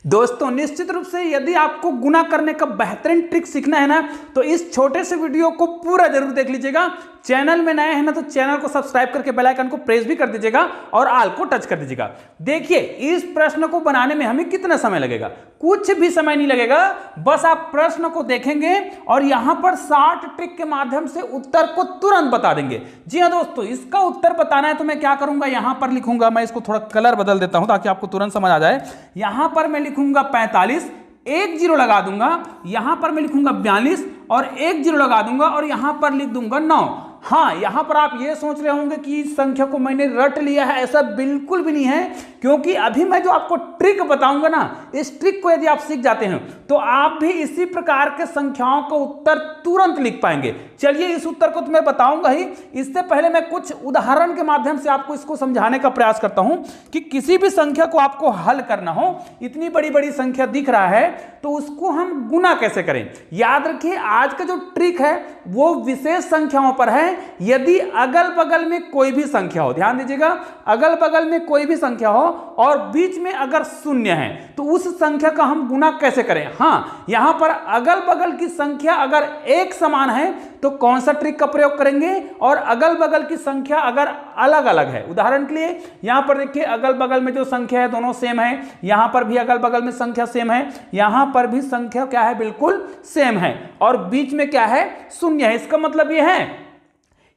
दोस्तों निश्चित रूप से यदि आपको गुना करने का बेहतरीन ट्रिक सीखना है ना, तो इस छोटे से वीडियो को पूरा जरूर देख लीजिएगा। चैनल में नए हैं ना, तो चैनल को सब्सक्राइब करके बेल आइकन को प्रेस भी कर दीजिएगा और ऑल को टच कर दीजिएगा। देखिए इस प्रश्न को बनाने में हमें कितना समय लगेगा, कुछ भी समय नहीं लगेगा। बस आप प्रश्न को देखेंगे और यहां पर 60 ट्रिक के माध्यम से उत्तर को तुरंत बता देंगे। जी हाँ दोस्तों, इसका उत्तर बताना है तो मैं क्या करूंगा, यहां पर लिखूंगा, मैं इसको थोड़ा कलर बदल देता हूं ताकि आपको तुरंत समझ आ जाए। यहां पर मैं लिखूंगा 45, एक जीरो लगा दूंगा, यहां पर मैं लिखूंगा 42 और एक जीरो लगा दूंगा और यहां पर लिख दूंगा 9। हाँ, यहां पर आप ये सोच रहे होंगे कि इस संख्या को मैंने रट लिया है, ऐसा बिल्कुल भी नहीं है, क्योंकि अभी मैं जो आपको ट्रिक बताऊंगा ना, इस ट्रिक को यदि आप सीख जाते हैं तो आप भी इसी प्रकार के संख्याओं का उत्तर तुरंत लिख पाएंगे। चलिए इस उत्तर को तो मैं बताऊंगा ही, इससे पहले मैं कुछ उदाहरण के माध्यम से आपको इसको समझाने का प्रयास करता हूं कि किसी भी संख्या को आपको हल करना हो, इतनी बड़ी बड़ी संख्या दिख रहा है तो उसको हम गुना कैसे करें। याद रखिए आज का जो ट्रिक है वो विशेष संख्याओं पर है। यदि अगल बगल में कोई भी संख्या हो, ध्यान दीजिएगा, अगल बगल में कोई भी संख्या हो और बीच में अगर शून्य है तो उस संख्या का हम गुना कैसे करें। हाँ, यहां पर अगल बगल की संख्या अगर एक समान है तो कौन सा ट्रिक का प्रयोग करेंगे, और अगल बगल की संख्या अगर अलग अलग है, उदाहरण के लिए यहां पर देखिए अगल बगल में जो संख्या है दोनों सेम है, यहां पर भी अगल बगल में संख्या सेम है, यहां पर भी संख्या क्या है, बिल्कुल सेम है, और बीच में क्या है, शून्य है। इसका मतलब यह है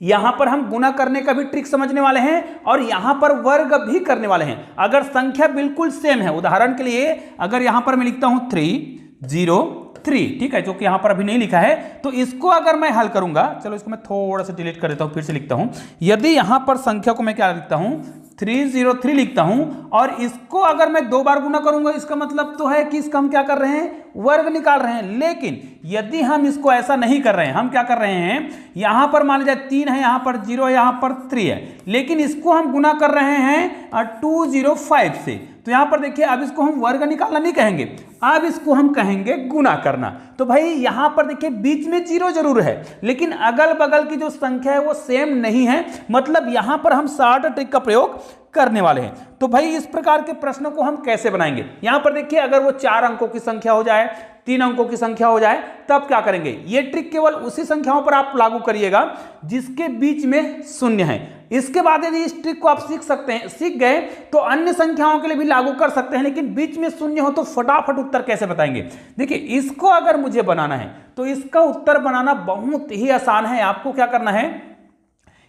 यहां पर हम गुना करने का भी ट्रिक समझने वाले हैं और यहां पर वर्ग भी करने वाले हैं। अगर संख्या बिल्कुल सेम है, उदाहरण के लिए अगर यहां पर मैं लिखता हूं 303, ठीक है, जो कि यहां पर अभी नहीं लिखा है, तो इसको अगर मैं हल करूंगा, चलो इसको मैं थोड़ा सा डिलीट कर देता हूं, फिर से लिखता हूं। यदि यहां पर संख्या को मैं क्या लिखता हूं, 303 लिखता हूं, और इसको अगर मैं दो बार गुना करूंगा, इसका मतलब तो है कि इसका हम क्या कर रहे हैं, वर्ग निकाल रहे हैं। लेकिन यदि हम इसको ऐसा नहीं कर रहे हैं, हम क्या कर रहे हैं, यहां पर मान लीजिए 3 है, यहां पर 0 है, यहां पर 3 है, लेकिन इसको हम गुना कर रहे हैं 205 से, तो यहां पर देखिए अब इसको हम वर्ग निकालना नहीं कहेंगे, अब इसको हम कहेंगे गुना करना। तो भाई यहां पर देखिए बीच में 0 जरूर है, लेकिन अगल बगल की जो संख्या है वो सेम नहीं है, मतलब यहां पर हम 60 ट्रिक का प्रयोग करने वाले हैं। तो भाई इस प्रकार के प्रश्नों को हम कैसे बनाएंगे, यहां पर देखिए अगर वो 4 अंकों की संख्या हो जाए, 3 अंकों की संख्या हो जाए, तब क्या करेंगे। ये ट्रिक केवल उसी संख्याओं पर आप लागू करिएगा जिसके बीच में शून्य है। इसके बाद यदि इस ट्रिक को आप सीख गए तो अन्य संख्याओं के लिए भी लागू कर सकते हैं, लेकिन बीच में शून्य हो तो फटाफट उत्तर कैसे बताएंगे। देखिए इसको अगर मुझे बनाना है तो इसका उत्तर बनाना बहुत ही आसान है। आपको क्या करना है,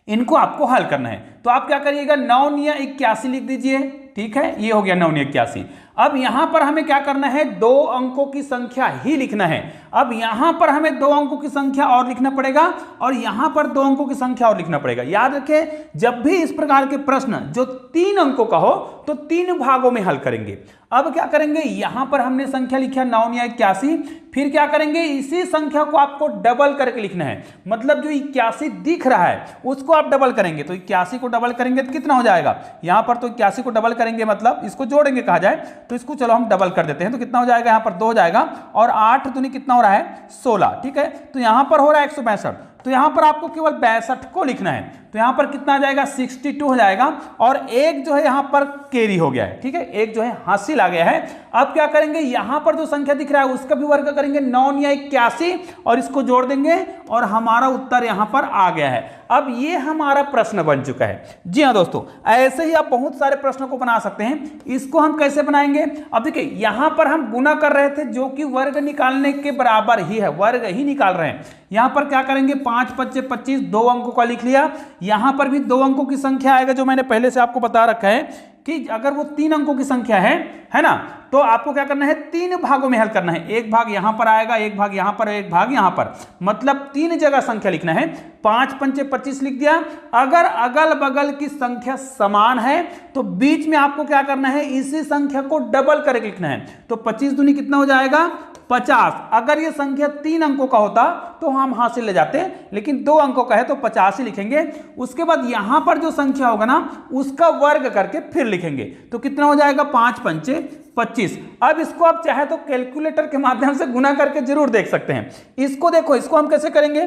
इनको आपको हल करना है। तो आप क्या करिएगा, 9 × 81 लिख दीजिए, ठीक है, ये हो गया 9 × 81। अब यहां पर हमें क्या करना है, 2 अंकों की संख्या ही लिखना है। अब यहां पर हमें 2 अंकों की संख्या और लिखना पड़ेगा और यहां पर 2 अंकों की संख्या और लिखना पड़ेगा। याद रखें, जब भी इस प्रकार के प्रश्न जो 3 अंकों का हो तो 3 भागों में हल करेंगे। अब क्या करेंगे, यहां पर हमने संख्या लिखा 9 × 81, फिर क्या करेंगे, इसी संख्या को आपको डबल करके लिखना है, मतलब जो 81 दिख रहा है उसको आप डबल करेंगे। तो 81 को डबल करेंगे तो कितना हो जाएगा, यहां पर तो 81 को डबल करेंगे मतलब इसको जोड़ेंगे कहा जाए, तो इसको चलो हम डबल कर देते हैं। तो कितना हो जाएगा, यहां पर 2 हो जाएगा और 8 दूनी कितना हो रहा है, 16, ठीक है। तो यहां पर हो रहा है 162, तो यहां पर आपको केवल 62 को लिखना है, तो यहां पर कितना आ जाएगा, 62 हो जाएगा, और एक जो है यहां पर कैरी हो गया है, ठीक है, एक जो है हासिल आ गया है। अब क्या करेंगे, यहां पर जो संख्या दिख रहा है उसका भी वर्ग करेंगे 9 × 81 और इसको जोड़ देंगे और हमारा उत्तर यहां पर आ गया है। अब ये हमारा प्रश्न बन चुका है। जी हाँ दोस्तों, ऐसे ही आप बहुत सारे प्रश्नों को बना सकते हैं। इसको हम कैसे बनाएंगे, अब देखिए यहां पर हम गुना कर रहे थे जो कि वर्ग निकालने के बराबर ही है, वर्ग ही निकाल रहे हैं। यहां पर क्या करेंगे, 5 × 5 = 25, 2 अंकों का लिख लिया। यहां पर भी 2 अंकों की संख्या आएगा, जो मैंने पहले से आपको बता रखा है कि अगर वो 3 अंकों की संख्या है ना, तो आपको क्या करना है, 3 भागों में हल करना है। एक भाग यहां पर आएगा, एक भाग यहां पर, एक भाग यहां पर, मतलब 3 जगह संख्या लिखना है। 5 × 5 = 25 लिख दिया। अगर अगल बगल की संख्या समान है तो बीच में आपको क्या करना है, इसी संख्या को डबल करके लिखना है। तो 25 दूनी कितना हो जाएगा, 50। अगर ये संख्या 3 अंकों का होता तो हम हासिल ले जाते, लेकिन 2 अंकों का है तो 50 ही लिखेंगे। उसके बाद यहां पर जो संख्या होगा ना उसका वर्ग करके फिर लिखेंगे, तो कितना हो जाएगा, 5 × 5 = 25। अब इसको आप चाहे तो कैलकुलेटर के माध्यम से गुना करके जरूर देख सकते हैं। इसको देखो, इसको हम कैसे करेंगे,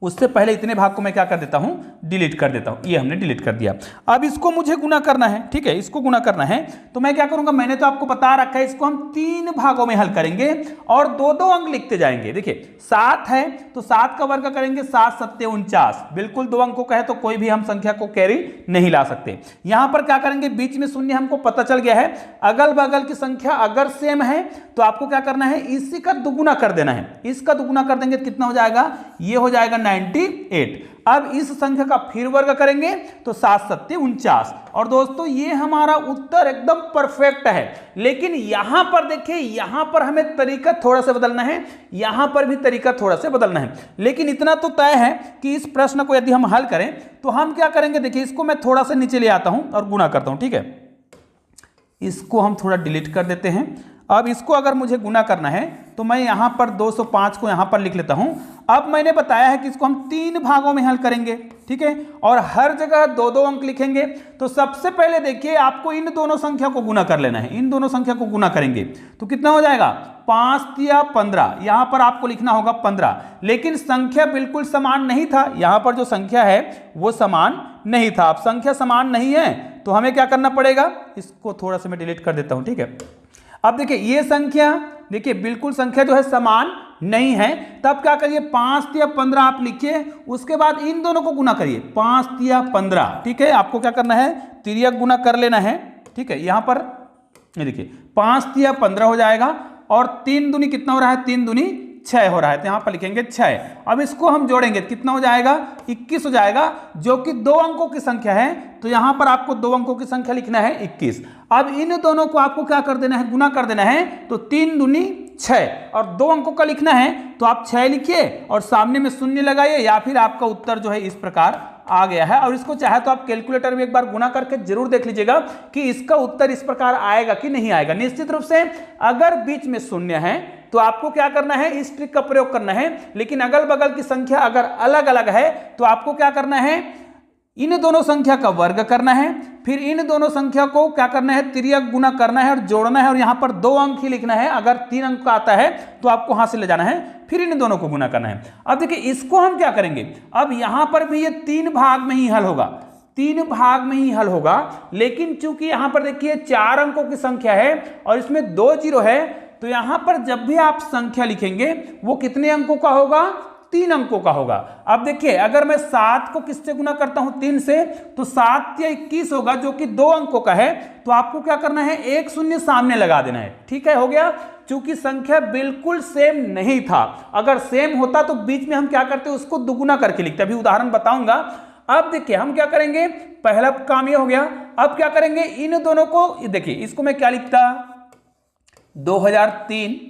उससे पहले इतने भाग को मैं क्या कर देता हूं, डिलीट कर देता हूं। ये हमने डिलीट कर दिया। अब इसको मुझे गुना करना है, ठीक है, इसको गुना करना है तो मैं क्या करूंगा, मैंने तो आपको बता रखा है, इसको हम 3 भागों में हल करेंगे और 2-2 अंक लिखते जाएंगे। देखिए 7 है तो 7 का वर्ग करेंगे, 7 7 49, बिल्कुल 2 अंकों का है तो कोई भी हम संख्या को कैरी नहीं ला सकते। यहां पर क्या करेंगे, बीच में शून्य हमको पता चल गया है, अगल बगल की संख्या अगर सेम है तो आपको क्या करना है, इसी का दुगुना कर देना है। इसका दुगुना कर देंगे तो कितना हो जाएगा, ये हो जाएगा 98। अब इस संख्या का फिर वर्ग करेंगे तो 7 7 49। और दोस्तों ये हमारा उत्तर एकदम परफेक्ट है। लेकिन यहां पर देखिए, यहां पर हमें तरीका थोड़ा सा बदलना है, यहां पर भी तरीका थोड़ा सा बदलना है। लेकिन इतना तो तय है कि इस प्रश्न को यदि हम हल करें तो हम क्या करेंगे, देखिए इसको मैं थोड़ा सा नीचे ले आता हूं और गुना करता हूं, ठीक है। इसको हम थोड़ा डिलीट कर देते हैं। अब इसको अगर मुझे गुना करना है तो मैं यहां पर 205 को यहां पर लिख लेता हूं। अब मैंने बताया है कि इसको हम 3 भागों में हल करेंगे, ठीक है, और हर जगह 2-2 अंक लिखेंगे। तो सबसे पहले देखिए आपको इन दोनों संख्या को गुना कर लेना है। इन दोनों संख्या को गुना करेंगे तो कितना हो जाएगा, 5 या 15, यहां पर आपको लिखना होगा 15। लेकिन संख्या बिल्कुल समान नहीं था, यहां पर जो संख्या है वो समान नहीं था। अब संख्या समान नहीं है तो हमें क्या करना पड़ेगा, इसको थोड़ा सा मैं डिलीट कर देता हूं, ठीक है। अब देखिए ये संख्या, देखिए बिल्कुल संख्या जो है समान नहीं है, तब क्या करिए, 5 या 15 आप लिखिए, उसके बाद इन दोनों को गुना करिए, 5 या 15, ठीक है। आपको क्या करना है, तिर्यक गुना कर लेना है, ठीक है। यहां पर देखिए 5 या 15 हो जाएगा और 3 दूनी कितना हो रहा है, 3 दूनी 6 हो रहा है, तो यहां पर लिखेंगे 6। अब इसको हम जोड़ेंगे कितना हो जाएगा, 21 हो जाएगा, जो कि 2 अंकों की संख्या है। तो यहां पर आपको 2 अंकों की संख्या लिखना है 21। अब इन दोनों को आपको क्या कर देना है, गुना कर देना है। तो 3 दूनी 6 और 2 अंकों का लिखना है तो आप 6 लिखिए और सामने में शून्य लगाइए, या फिर आपका उत्तर जो है इस प्रकार आ गया है। और इसको चाहे तो आप कैलकुलेटर में एक बार गुना करके जरूर देख लीजिएगा कि इसका उत्तर इस प्रकार आएगा कि नहीं आएगा। निश्चित रूप से अगर बीच में शून्य है तो आपको क्या करना है, इस ट्रिक का प्रयोग करना है। लेकिन अगल बगल की संख्या अगर अलग अलग है तो आपको क्या करना है, इन दोनों संख्या का वर्ग करना है, फिर इन दोनों संख्या को क्या करना है, तिर्यक गुना करना है और जोड़ना है, और यहां पर 2 अंक ही लिखना है। अगर 3 अंक का आता है तो आपको हाथ से ले जाना है, फिर इन दोनों को गुना करना है। अब देखिए इसको हम क्या करेंगे, अब यहां पर भी ये 3 भाग में ही हल होगा, 3 भाग में ही हल होगा। लेकिन चूंकि यहां पर देखिए 4 अंकों की संख्या है और इसमें 2 जीरो है, तो यहां पर जब भी आप संख्या लिखेंगे वो कितने अंकों का होगा, 3 अंकों का होगा। अब देखिए अगर मैं 7 को किससे गुना करता हूं, 3 से, तो 7 या 21 होगा, जो कि 2 अंकों का है। तो आपको क्या करना है, 1 शून्य सामने लगा देना है, ठीक है, हो गया। चूंकि संख्या बिल्कुल सेम नहीं था, अगर सेम होता तो बीच में हम क्या करते, उसको दुगुना करके लिखते। अभी उदाहरण बताऊंगा। अब देखिए हम क्या करेंगे, पहला काम ये हो गया। अब क्या करेंगे, इन दोनों को देखिए, इसको मैं क्या लिखता, 2003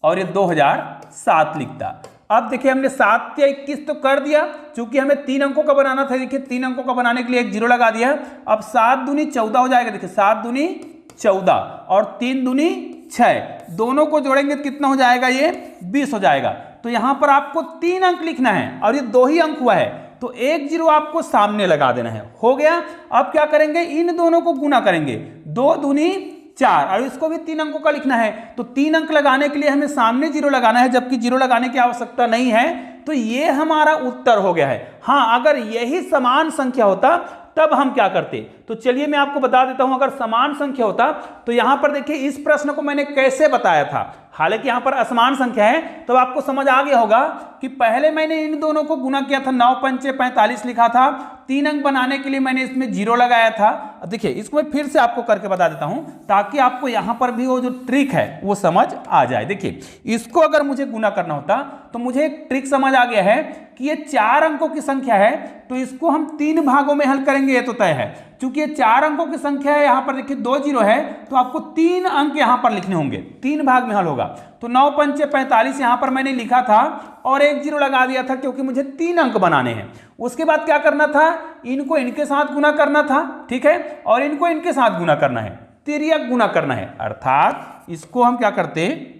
और ये 2007 लिखता। अब देखिए हमने 7 या 21 तो कर दिया, चूंकि हमें 3 अंकों का बनाना था। देखिए 3 अंकों का बनाने के लिए एक जीरो लगा दिया। अब 7 दूनी 14 हो जाएगा। देखिए 7 दूनी 14 और 3 दूनी 6, दोनों को जोड़ेंगे तो कितना हो जाएगा, ये 20 हो जाएगा। तो यहां पर आपको 3 अंक लिखना है और ये 2 ही अंक हुआ है, तो एक जीरो आपको सामने लगा देना है, हो गया। अब क्या करेंगे, इन दोनों को गुना करेंगे, 2 दूनी 4 और इसको भी 3 अंकों का लिखना है। तो 3 अंक लगाने के लिए हमें सामने जीरो लगाना है, जबकि जीरो लगाने की आवश्यकता नहीं है। तो ये हमारा उत्तर हो गया है। हाँ, अगर यही समान संख्या होता तब हम क्या करते, तो चलिए मैं आपको बता देता हूं। अगर समान संख्या होता तो यहां पर देखिए इस प्रश्न को मैंने कैसे बताया था। हालांकि यहां पर असमान संख्या है, तो आपको समझ आ गया होगा कि पहले मैंने इन दोनों को गुना किया था, 9 पंचे 45 लिखा था। 3 अंक बनाने के लिए मैंने इसमें जीरो लगाया था। देखिए इसको मैं फिर से आपको करके बता देता हूं, ताकि आपको यहां पर भी वो जो ट्रिक है वो समझ आ जाए। देखिए इसको अगर मुझे गुना करना होता तो मुझे एक ट्रिक समझ आ गया है कि ये 4 अंकों की संख्या है, तो इसको हम 3 भागों में हल करेंगे, ये तो तय है। चूंकि ये 4 अंकों की संख्या है, यहां पर देखिए 2 जीरो है, तो आपको 3 अंक यहां पर लिखने होंगे, 3 भाग में हल होगा। तो 9 पंचे 45 यहां पर मैंने लिखा था और एक जीरो लगा दिया था, क्योंकि मुझे 3 अंक बनाने हैं। उसके बाद क्या करना था, इनको इनके साथ गुना करना था, ठीक है, और इनको इनके साथ गुना करना है, तिर्यक गुना करना है। अर्थात इसको हम क्या करते,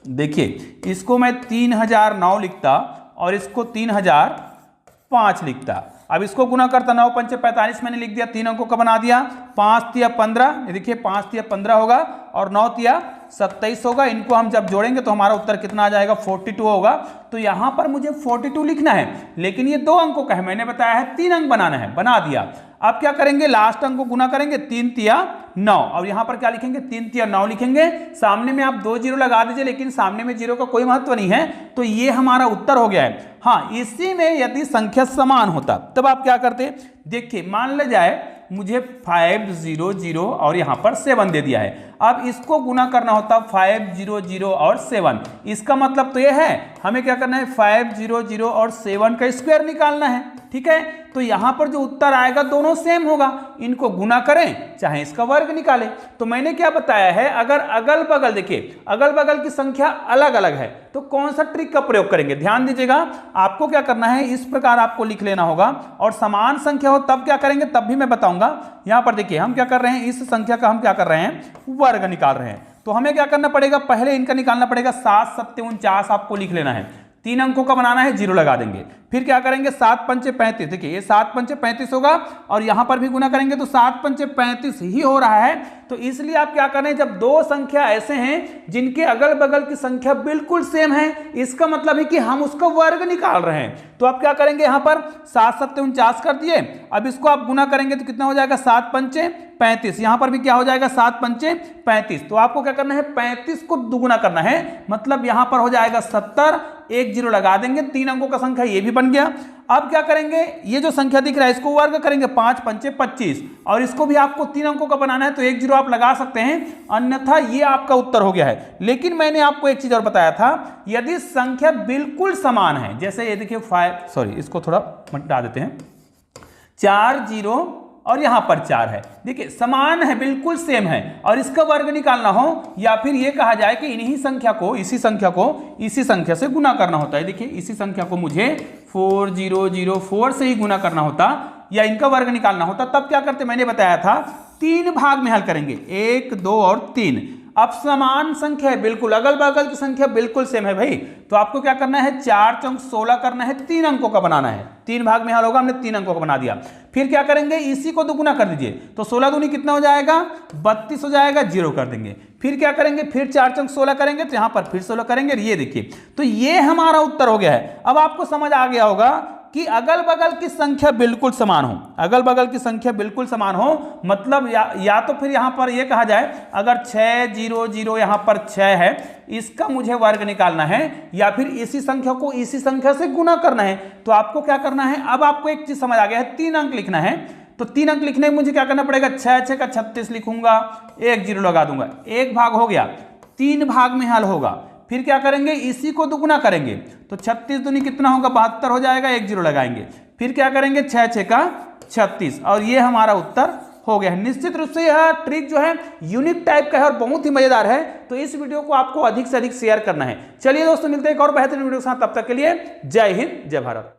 देखिए इसको मैं 3009 लिखता और इसको 3005 लिखता। अब इसको गुना करता 9 पंचे 45 मैंने लिख दिया, 3 अंकों का बना दिया। 5 तिया 15, ये देखिए 5 तिया 15 होगा और 9 तिया 27 होगा। इनको हम जब जोड़ेंगे तो हमारा उत्तर कितना आ जाएगा, 42 होगा। तो यहां पर मुझे 42 लिखना है, लेकिन ये 2 अंकों का है, मैंने बताया है 3 अंक बनाना है, बना दिया। अब क्या करेंगे, लास्ट अंक को गुना करेंगे, 3 तिया 9, और यहां पर क्या लिखेंगे, 3 तिया 9 लिखेंगे। सामने में आप 2 जीरो लगा दीजिए, लेकिन सामने में जीरो का कोई महत्व नहीं है, तो ये हमारा उत्तर हो गया है। हाँ, इसी में यदि संख्या समान होता तब आप क्या करते, देखिए मान ले जाए मुझे 500 और यहां पर 7 दे दिया है। अब इसको गुना करना होता 500 और 7, इसका मतलब तो यह है हमें क्या करना है, 500 और 7 का स्क्वायर निकालना है, ठीक है। तो यहां पर जो उत्तर आएगा दोनों सेम होगा, इनको गुना करें चाहे इसका वर्ग निकालें। तो मैंने क्या बताया है, अगर अगल बगल, देखिए अगल बगल की संख्या अलग अलग है तो कौन सा ट्रिक का प्रयोग करेंगे, ध्यान दीजिएगा। आपको क्या करना है, इस प्रकार आपको लिख लेना होगा, और समान संख्या हो तब क्या करेंगे, तब भी मैं बताऊंगा। यहां पर देखिए हम क्या कर रहे हैं, इस संख्या का हम क्या कर रहे हैं, वर्ग निकाल रहे हैं। तो हमें क्या करना पड़ेगा, पहले इनका निकालना पड़ेगा। 7 7 49 आपको लिख लेना है, 3 अंकों का बनाना है, 0 लगा देंगे। फिर क्या करेंगे, 7 पंचे 35, देखिए ये 7 पंचे 35 होगा, और यहां पर भी गुना करेंगे तो 7 पंचे 35 ही हो रहा है। तो इसलिए आप क्या करें, जब दो संख्या ऐसे हैं जिनके अगल बगल की संख्या बिल्कुल सेम है, इसका मतलब है कि हम उसका वर्ग निकाल रहे हैं। तो आप क्या करेंगे, यहां पर 7 7 49 कर दिए। अब इसको आप गुना करेंगे तो कितना हो जाएगा, 7 पंचे 35, यहां पर भी क्या हो जाएगा, 7 पंचे 35। तो आपको क्या करना है, 35 को दुगुना करना है, मतलब यहां पर हो जाएगा 70, 1 0 लगा देंगे, 3 अंकों का संख्या ये भी बन गया। अब क्या करेंगे, ये जो संख्या दिख रहा है इसको वर्ग करेंगे, 5 पंचे 25, और इसको भी आपको 3 अंकों का बनाना है, तो 1 0 आप लगा सकते हैं, अन्यथा ये आपका उत्तर हो गया है। लेकिन मैंने आपको एक चीज और बताया था, यदि संख्या बिल्कुल समान है, जैसे ये देखिए इसको थोड़ा मिटा देते हैं, 4 0 और यहां पर 4 है, देखिए समान है, बिल्कुल सेम है, और इसका वर्ग निकालना हो, या फिर यह कहा जाए कि इन्हीं संख्या को इसी संख्या से गुना करना होता है। देखिए इसी संख्या को मुझे 4004 से ही गुना करना होता, या इनका वर्ग निकालना होता, तब क्या करते, मैंने बताया था 3 भाग में हल करेंगे, 1 2 और 3। अब समान संख्या है, बिल्कुल अगल बगल की संख्या बिल्कुल सेम है भाई, तो आपको क्या करना है, 4 चौक 16 करना है, 3 अंकों का बनाना है, 3 भाग में हल होगा, हमने 3 अंकों का बना दिया। फिर क्या करेंगे, इसी को दुगुना कर दीजिए, तो 16 दूनी कितना हो जाएगा, 32 हो जाएगा, 0 कर देंगे। फिर क्या करेंगे, फिर 4 चौक 16 करेंगे, तो यहां पर फिर 16 करेंगे, ये देखिए, तो ये हमारा उत्तर हो गया है। अब आपको समझ आ गया होगा कि अगल बगल की संख्या बिल्कुल समान हो, अगल बगल की संख्या बिल्कुल समान हो, मतलब या तो फिर यहां पर यह कहा जाए, अगर 6 0 0 यहां पर 6 है, इसका मुझे वर्ग निकालना है, या फिर इसी संख्या को इसी संख्या से गुना करना है। तो आपको क्या करना है, अब आपको एक चीज समझ आ गया है, 3 अंक लिखना है। तो 3 अंक लिखने में मुझे क्या करना पड़ेगा, 6 6 का 36 लिखूंगा, 1 0 लगा दूंगा, 1 भाग हो गया, 3 भाग में हल होगा। फिर क्या करेंगे, इसी को दुगुना करेंगे, तो 36 दूनी कितना होगा, 72 हो जाएगा, 1 0 लगाएंगे। फिर क्या करेंगे, 6 6 का 36, और ये हमारा उत्तर हो गया है। निश्चित रूप से यह ट्रिक जो है यूनिक टाइप का है और बहुत ही मजेदार है, तो इस वीडियो को आपको अधिक से अधिक शेयर करना है। चलिए दोस्तों, मिलते हैं एक और बेहतरीन वीडियो के साथ, तब तक के लिए जय हिंद जय भारत।